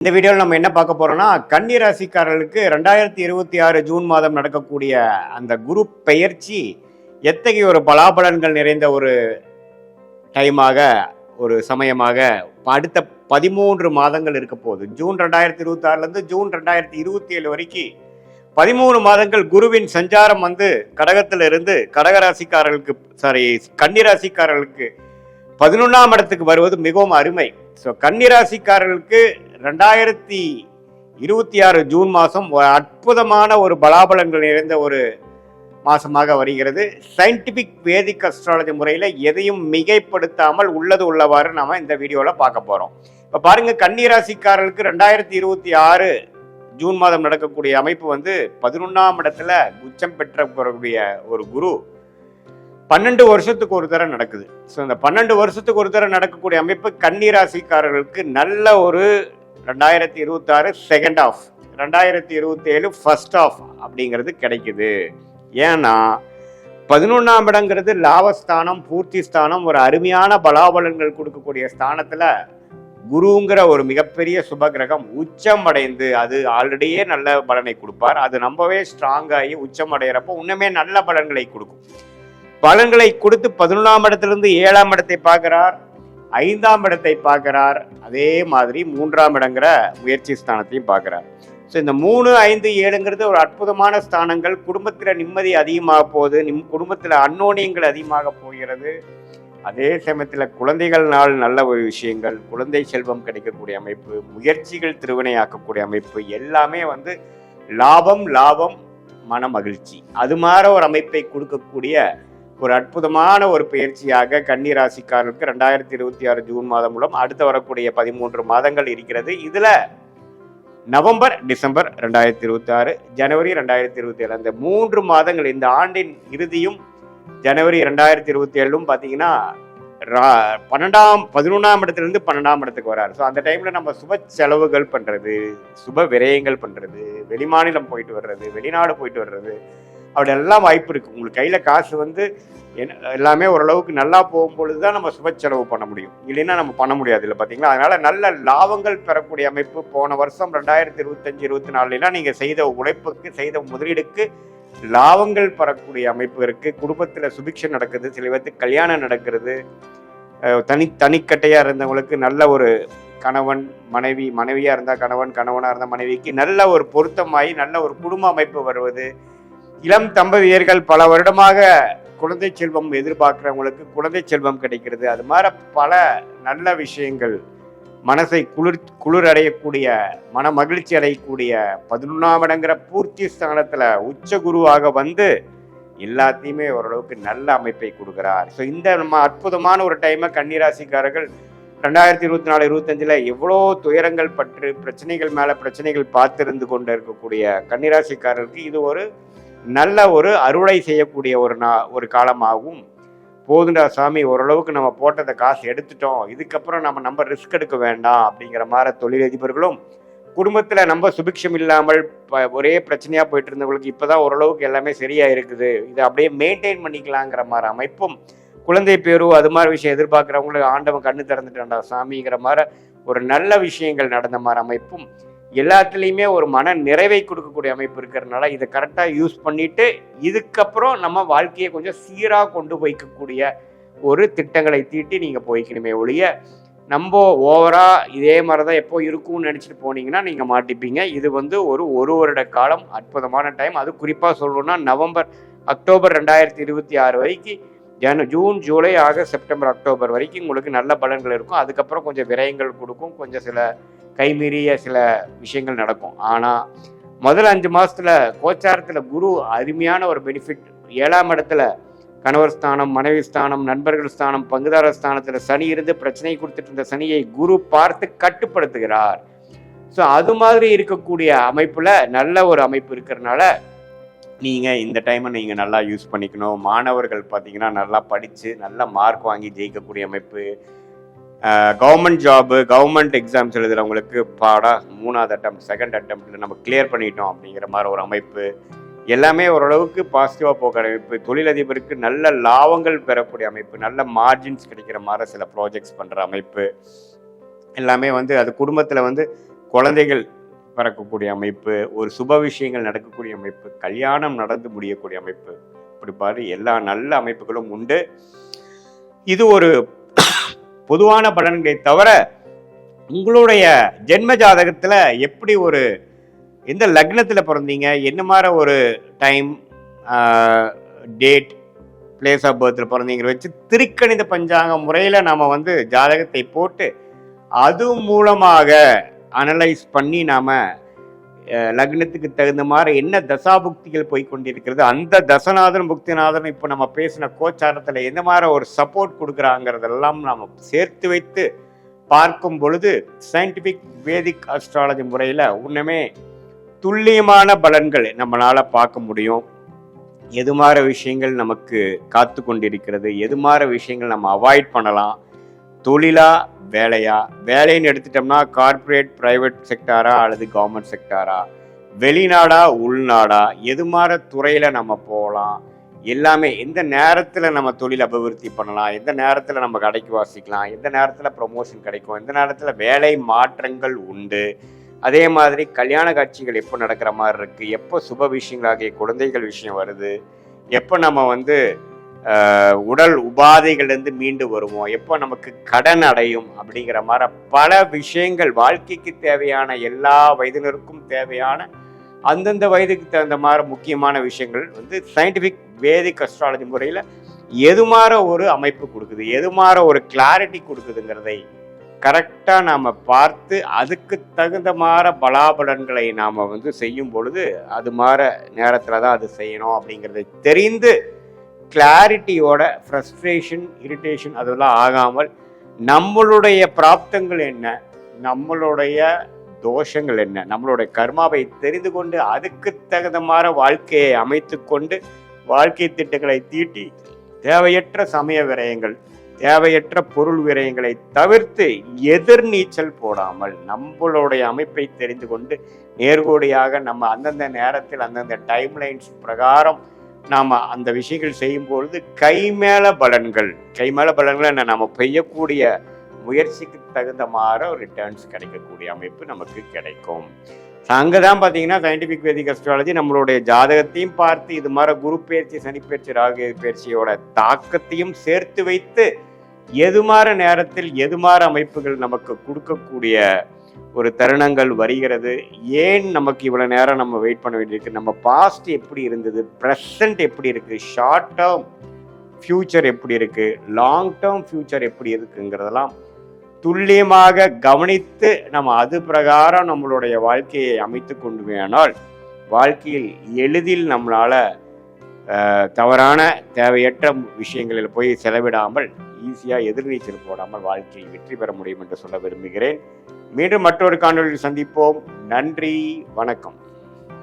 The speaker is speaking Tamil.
இந்த வீடியோவில் நம்ம என்ன பார்க்க போறோம்னா, கன்னி ராசிக்காரர்களுக்கு 2026 ஜூன் மாதம் நடக்கக்கூடிய அந்த குரு பெயர்ச்சி எத்தகைய ஒரு பலாபலன்கள் நிறைந்த ஒரு டைமாக, ஒரு சமயமாக அடுத்த 13 மாதங்கள் இருக்க போகுது. ஜூன் 2026 ஜூன் 2027 வரைக்கும் 13 மாதங்கள் குருவின் சஞ்சாரம் கடகத்திலிருந்து கடகராசிக்காரர்களுக்கு கன்னி ராசிக்காரர்களுக்கு 11ஆம் இடத்துக்கு வருவது மிகவும் அருமை. ஸோ கன்னிராசிக்காரர்களுக்கு 2026 ஜூன் மாதம் ஒரு அற்புதமான ஒரு பலாபலன்கள் நிறைந்த ஒரு மாசமாக வருகிறது. சயின்டிபிக் வேதிக் அஸ்ட்ராலஜி முறையில் எதையும் மிகைப்படுத்தாமல் உள்ளது உள்ளவாறு நாம இந்த வீடியோவில் பார்க்க போறோம். இப்போ பாருங்க, கன்னிராசிக்காரர்களுக்கு 2026 ஜூன் மாதம் நடக்கக்கூடிய அமைப்பு 11ஆம் இடத்துல உச்சம் பெற்றக்கூடிய ஒரு குரு 12 வருஷத்துக்கு ஒரு தடவை நடக்குது. ஸோ இந்த 12 வருஷத்துக்கு ஒரு தடவை நடக்கக்கூடிய அமைப்பு கன்னி ராசிக்காரர்களுக்கு நல்ல ஒரு 2026 செகண்ட் ஆஃப், 2027 ஃபர்ஸ்ட் ஆஃப் அப்படிங்கிறது கிடைக்குது. ஏன்னா 11ஆம் இடங்கிறது லாபஸ்தானம், பூர்த்தி ஸ்தானம், ஒரு அருமையான பலாபலன்கள் கொடுக்கக்கூடிய ஸ்தானத்துல குருங்கிற ஒரு மிகப்பெரிய சுபகிரகம் உச்சம் அடைந்து, அது ஆல்ரெடியே நல்ல பலனை கொடுப்பார். அது ரொம்பவே ஸ்ட்ராங் ஆகி உச்சம் அடைகிறப்போ இன்னுமே நல்ல பலன்களை கொடுக்கும். பலன்களை கொடுத்து 11ஆம் இடத்திலிருந்து 7ஆம் இடத்தை பார்க்கிறார், 5ஆம் இடத்தை பார்க்கிறார், அதே மாதிரி 3ஆம் இடங்கிற முயற்சி ஸ்தானத்தையும் பார்க்கிறார். ஸோ இந்த 3, 5, 7ங்கிறது ஒரு அற்புதமான ஸ்தானங்கள். குடும்பத்தில் நிம்மதி அதிகமாக போகுது, குடும்பத்தில் அந்யோன்யங்கள் அதிகமாக போகிறது. அதே சமயத்தில் குழந்தைகள்னால் நல்ல ஒரு விஷயங்கள், குழந்தை செல்வம் கிடைக்கக்கூடிய அமைப்பு, முயற்சிகள் திருவினையாக்கக்கூடிய அமைப்பு, எல்லாமே லாபம் லாபம் மன மகிழ்ச்சி, அது மாதிரி ஒரு அமைப்பை கொடுக்கக்கூடிய ஒரு அற்புதமான ஒரு பயிற்சியாக கன்னி ராசிக்காரர்களுக்கு 2026 ஜூன் மாதம் மூலம் அடுத்து வரக்கூடிய 13 மாதங்கள் இருக்கிறது. இதுல நவம்பர், டிசம்பர் 2026, ஜனவரி 2027, அந்த 3 மாதங்கள், இந்த ஆண்டின் இறுதியும் ஜனவரி 2027 பார்த்தீங்கன்னா 11ஆம் இடத்திலிருந்து 12ஆம் இடத்துக்கு வராரு. ஸோ அந்த டைம்ல நம்ம சுப செலவுகள் பண்றது, சுப விரயங்கள் பண்றது, வெளிமாநிலம் போயிட்டு வர்றது, வெளிநாடு போயிட்டு வர்றது, அப்படி எல்லாம் வாய்ப்பு இருக்கு. உங்களுக்கு கையில காசு எல்லாமே ஓரளவுக்கு நல்லா போகும்பொழுது தான் நம்ம சுப செலவு பண்ண முடியும், இல்லைன்னா நம்ம பண்ண முடியாது இல்லை பார்த்தீங்களா. அதனால நல்ல லாபங்கள் பெறக்கூடிய அமைப்பு. போன வருஷம் 2025-24 நீங்க செய்த உழைப்புக்கு, செய்த முதலீடுக்கு லாபங்கள் பெறக்கூடிய அமைப்பு இருக்கு. குடும்பத்துல சுபிக்ஷம் நடக்குது, சில பேருக்கு கல்யாணம் நடக்கிறது, தனிக்கட்டையா இருந்தவங்களுக்கு நல்ல ஒரு கணவன் மனைவி, மனைவியா இருந்தா கணவன், கணவனா இருந்தா மனைவிக்கு நல்ல ஒரு பொருத்தமாயி நல்ல ஒரு குடும்ப அமைப்பு வருவது. இளம் தம்பதியர்கள் பல வருடமாக குழந்தை செல்வம் எதிர்பார்க்கிறவங்களுக்கு குழந்தை செல்வம் கிடைக்கிறது. அது மாதிரி பல நல்ல விஷயங்கள், மனசை குளிர் அடையக்கூடிய, மன மகிழ்ச்சி அடையக்கூடிய 11ஆம் இடங்கிற பூர்த்தி ஸ்தானத்துல உச்ச குருவாக எல்லாத்தையுமே ஓரளவுக்கு நல்ல அமைப்பை கொடுக்கிறார். ஸோ இந்த நம்ம அற்புதமான ஒரு டைமை கன்னிராசிக்காரர்கள் 2024-25 எவ்வளோ துயரங்கள் பற்று, பிரச்சனைகள் மேல பிரச்சனைகள் பார்த்திருந்து கொண்டு இருக்கக்கூடிய கன்னிராசிக்காரருக்கு இது ஒரு நல்ல ஒரு அறுவடை செய்யக்கூடிய ஒரு காலமாகவும், போதுண்டா சாமி, ஓரளவுக்கு நம்ம போட்டதை காசு எடுத்துட்டோம், இதுக்கப்புறம் நம்ம ரிஸ்க் எடுக்க வேண்டாம் அப்படிங்கிற மாதிரி தொழிலதிபர்களும், குடும்பத்தில் நம்ம சுபிக்ஷம் இல்லாமல் ஒரே பிரச்சனையாக போயிட்டு இருந்தவங்களுக்கு இப்போதான் ஓரளவுக்கு எல்லாமே சரியா இருக்குது, இதை அப்படியே மெயின்டைன் பண்ணிக்கலாங்கிற மாதிரி அமைப்பும், குழந்தை பேரு அது மாதிரி விஷயம் எதிர்பார்க்குறவங்களுக்கு ஆண்டவன் கண்ணு திறந்துட்டான்டா சாமிங்கிற மாதிரி ஒரு நல்ல விஷயங்கள் நடந்த மாதிரி அமைப்பும், எல்லாத்துலேயுமே ஒரு மன நிறைவை கொடுக்கக்கூடிய அமைப்பு இருக்கிறதுனால இதை கரெக்டாக யூஸ் பண்ணிட்டு இதுக்கப்புறம் நம்ம வாழ்க்கையை கொஞ்சம் சீராக கொண்டு போய்க்கக்கூடிய ஒரு திட்டங்களை தீட்டி நீங்கள் போய்க்கணுமே ஒழிய, நம்ம ஓவரா இதே மாதிரி தான் எப்போ இருக்கும்னு நினச்சிட்டு போனீங்கன்னா நீங்கள் மாட்டிப்பீங்க. இது ஒரு வருட காலம் அற்புதமான டைம். அது குறிப்பாக சொல்லணும்னா நவம்பர், அக்டோபர் 2026 வரைக்கும், June, July, August, September, October வரைக்கும் உங்களுக்கு நல்ல பலன்கள் இருக்கும். அதுக்கப்புறம் கொஞ்சம் விரயங்கள் கொடுக்கும், கொஞ்சம் சில கைமீறிய சில விஷயங்கள் நடக்கும். ஆனால் முதல் 5 மாதத்துல கோச்சாரத்தில் குரு அருமையான ஒரு பெனிஃபிட். 7ஆம் இடத்துல கணவர் ஸ்தானம், மனைவி ஸ்தானம், நண்பர்கள் ஸ்தானம், பங்குதாரர் ஸ்தானத்தில் சனி இருந்து பிரச்சனை கொடுத்துட்டு இருந்த சனியை குரு பார்த்து கட்டுப்படுத்துகிறார். ஸோ அது மாதிரி இருக்கக்கூடிய அமைப்புல நல்ல ஒரு அமைப்பு இருக்கிறதுனால நீங்கள் இந்த டைமை நீங்கள் நல்லா யூஸ் பண்ணிக்கணும். மாணவர்கள் பார்த்தீங்கன்னா நல்லா படித்து நல்ல மார்க் வாங்கி ஜெயிக்கக்கூடிய அமைப்பு. கவர்மெண்ட் ஜாபு, கவர்மெண்ட் எக்ஸாம்ஸ் எழுதுகிறவங்களுக்கு 3ஆவது அட்டெம்ப்ட், செகண்ட் அட்டெம்ப்டில் நம்ம கிளியர் பண்ணிட்டோம் அப்படிங்கிற மாதிரி ஒரு அமைப்பு. எல்லாமே ஓரளவுக்கு பாசிட்டிவாக போகிற அமைப்பு. தொழிலதிபருக்கு நல்ல லாபங்கள் பெறக்கூடிய அமைப்பு, நல்ல மார்ஜின்ஸ் கிடைக்கிற மாதிரி சில ப்ராஜெக்ட்ஸ் பண்ணுற அமைப்பு. எல்லாமே அது குடும்பத்தில் குழந்தைகள் பிறக்கக்கூடிய அமைப்பு, ஒரு சுப விஷயங்கள் நடக்கக்கூடிய அமைப்பு, கல்யாணம் நடந்து முடியக்கூடிய அமைப்பு, இப்படி பாரு எல்லா நல்ல அமைப்புகளும் உண்டு. இது ஒரு பொதுவான பலன்களை தவிர உங்களுடைய ஜென்ம ஜாதகத்துல எப்படி ஒரு எந்த லக்னத்துல பிறந்தீங்க, என்ன மாதிரி ஒரு டைம், டேட், பிளேஸ் ஆஃப் பர்த்ல பிறந்தீங்கிற வச்சு திருக்கணித பஞ்சாங்க முறையில நாம வந்து ஜாதகத்தை போட்டு அது மூலமாக அனலைஸ் பண்ணி நாம லக்னத்துக்கு தகுந்த மாதிரி என்ன தசாபுக்திகள் போய் கொண்டிருக்கிறது, அந்த தசநாதன் புக்திநாதன் இப்போ நம்ம பேசின கோச்சாரத்தில் எந்த மாதிரி ஒரு சப்போர்ட் கொடுக்குறாங்கிறதெல்லாம் நாம் சேர்த்து வைத்து பார்க்கும் பொழுது சயின்டிஃபிக் வேதிக் அஸ்ட்ராலஜி முறையில் இன்னுமே துல்லியமான பலன்கள் நம்மளால் பார்க்க முடியும். எது மாதிரி விஷயங்கள் நமக்கு காத்து கொண்டிருக்கிறது, எது மாதிரி விஷயங்கள் நம்ம அவாய்ட் பண்ணலாம், தொழிலா வேலையா, வேலைன்னு எடுத்துட்டோம்னா கார்பரேட் பிரைவேட் செக்டாரா அல்லது கவர்மெண்ட் செக்டாரா, வெளிநாடா உள்நாடா, எது மாதிரி துறையில நம்ம போகலாம், எல்லாமே எந்த நேரத்தில் நம்ம தொழில் அபிவிருத்தி பண்ணலாம், எந்த நேரத்தில் நம்ம கடைக்கு வாசிக்கலாம், எந்த நேரத்தில் ப்ரொமோஷன் கிடைக்கும், எந்த நேரத்தில் வேலை மாற்றங்கள் உண்டு, அதே மாதிரி கல்யாண காட்சிகள் எப்போ நடக்கிற மாதிரி இருக்கு, எப்போ சுப விஷயங்களாகிய குழந்தைகள் விஷயம் வருது, எப்போ நம்ம வந்து உடல் உபாதைகள்லேருந்து மீண்டு வருவோம், எப்போ நமக்கு கடன் அடையும், அப்படிங்கிற மாதிரி பல விஷயங்கள் வாழ்க்கைக்கு தேவையான எல்லா வயதினருக்கும் தேவையான அந்தந்த வயதுக்கு தகுந்த மாதிரி முக்கியமான விஷயங்கள் வந்து சயின்டிஃபிக் வேதிக் அஸ்ட்ராலஜி முறையில் எது மாதிரி ஒரு அமைப்பு கொடுக்குது, எது மாதிரி ஒரு கிளாரிட்டி கொடுக்குதுங்கிறதை கரெக்டாக நாம் பார்த்து அதுக்கு தகுந்த மாதிரி பலாபலன்களை நாம் வந்து செய்யும் பொழுது அது மாதிரி நேரத்தில் தான் அது செய்யணும் அப்படிங்கிறதை தெரிந்து கிளாரிட்டியோட ஃப்ரஸ்ட்ரேஷன் இரிட்டேஷன் அதெல்லாம் ஆகாமல் நம்மளுடைய பிராப்தங்கள் என்ன, நம்மளுடைய தோஷங்கள் என்ன, நம்மளுடைய கர்மாவை தெரிந்து கொண்டு அதுக்கு தகுந்த மாதிரி வாழ்க்கையை அமைத்து கொண்டு வாழ்க்கை திட்டங்களை தீட்டி தேவையற்ற சமய விரயங்கள், தேவையற்ற பொருள் விரயங்களை தவிர்த்து எதிர்நீச்சல் போடாமல் நம்மளுடைய அமைப்பை தெரிந்து கொண்டு நேர்கோடியாக நம்ம அந்தந்த நேரத்தில் அந்தந்த டைம்லைன்ஸ் பிரகாரம் நாம் அந்த விஷயங்கள் செய்யும் பொழுது கைமேல பலன்கள் என்ன, நம்ம செய்யக்கூடிய முயற்சிக்கு தகுந்த மாதிரி ஒரு ரிட்டர்ன்ஸ் கிடைக்கக்கூடிய அமைப்பு நமக்கு கிடைக்கும். அங்கே தான் பார்த்தீங்கன்னா சயின்டிஃபிக் வேதிக் அஸ்ட்ராலஜி நம்மளுடைய ஜாதகத்தையும் பார்த்து இது மாதிரி குரு பயிற்சி, சனிப்பயிற்சி, ராகு பயிற்சியோட தாக்கத்தையும் சேர்த்து வைத்து எது மாதிரி நேரத்தில் எது மாதிரி அமைப்புகள் நமக்கு கொடுக்கக்கூடிய ஒரு தருணங்கள் வருகிறது, ஏன் நமக்கு இவ்வளோ நேரம் நம்ம வெயிட் பண்ண வேண்டியிருக்கு, நம்ம பாஸ்ட் எப்படி இருந்தது, ப்ரெசண்ட் எப்படி இருக்குது, ஷார்ட் டேர்ம் ஃப்யூச்சர் எப்படி இருக்குது, லாங் டேர்ம் ஃப்யூச்சர் எப்படி இருக்குங்கிறதெல்லாம் துல்லியமாக கவனித்து நம்ம அது பிரகாரம் நம்மளுடைய வாழ்க்கையை அமைத்து கொண்டு வேணால் வாழ்க்கையில் எளிதில் நம்மளால் தவறான தேவையற்ற விஷயங்களில் போய் செலவிடாமல் ஈஸியாக எதிர்நீச்சல் போடாமல் வாழ்க்கையில் வெற்றி பெற முடியும் என்று சொல்ல விரும்புகிறேன். மீண்டும் மற்றொரு காணொலியில் சந்திப்போம். நன்றி, வணக்கம்.